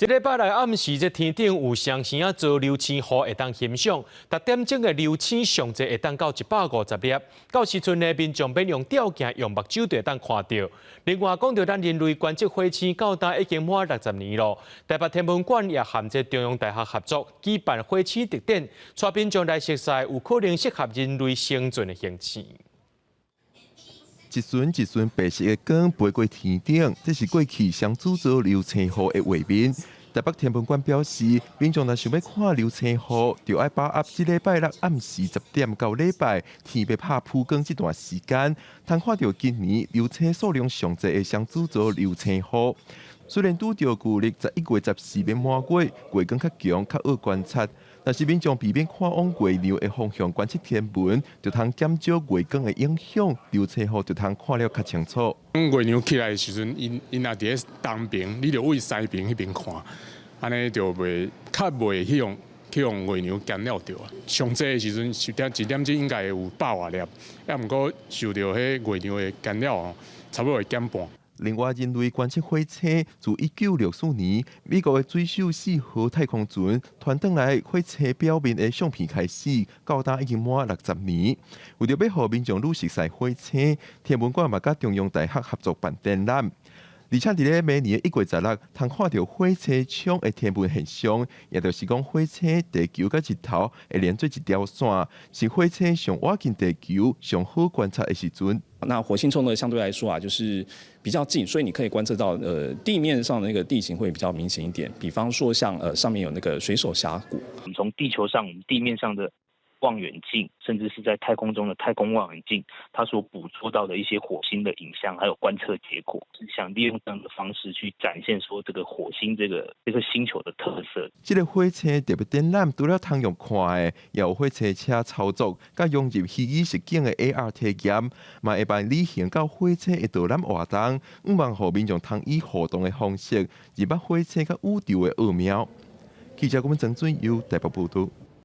这礼拜来暗时，这天顶有上升啊，遭流星雨会当欣赏，特点钟的流星上侪会当到150粒。到时阵呢，民众免用吊镜，用目睭就会当看到。另外，讲到咱人类观测火星到达已经满60年了，台北天文馆也含这中央大学合作举办火星特展，带民众来熟悉有可能适合人类生存的行星。一瞬一瞬白色的光飞过天顶，这是过去上制造流星雨的画面。台北天文馆表示，民众若想要看流星雨，就要把握这礼拜六暗时10点到礼拜天要拍曝光这段时间，通看到今年流星数量上侪的上制造流星雨。虽然拄到旧历11月14日满月，月光较强，较好观察。但是民众避免看往月亮的方向观测天文，就通减少月光的影响，流星雨就通看了较清楚。月亮起来的时阵，因若伫咧东边，你就往西边迄边看，安尼就袂较袂去用月亮干扰到啊。上济的时阵一点钟应该有100多粒，也毋过受到迄月亮的干扰哦，差不多会减半。另外，人类观测火星自1964年美国的水手4号太空船传登来火星表面的相片开始，到达已经满60年。为着要让民众愈熟悉火星，天文馆嘛甲中央大学合作办展览。而且伫咧每年1月16日，通看到火星冲的天文现象，也就是讲火星、地球甲日头会连做一条线，是火星上靠近地球、上好观察的时阵。那火星冲呢，相对来说啊，就是比较近，所以你可以观测到地面上的那个地形会比较明显一点。比方说像上面有那个水手峡谷。我们从地球上我们地面上的望远镜，甚至是在太空中的太空望远镜，它所捕捉到的一些火星的影像，还有观测结果，是想利用这样的方式去展现说这个火星这个星球的特色。这个火星特别展览，除了通用看的，也有火车车操作，甲融入虚拟实境的 AR 体验，嘛会帮旅行到火星的导览活动，望互民众通以互动的方式，入捌火星甲宇宙的奥妙。记者郭文曾准由台北报道。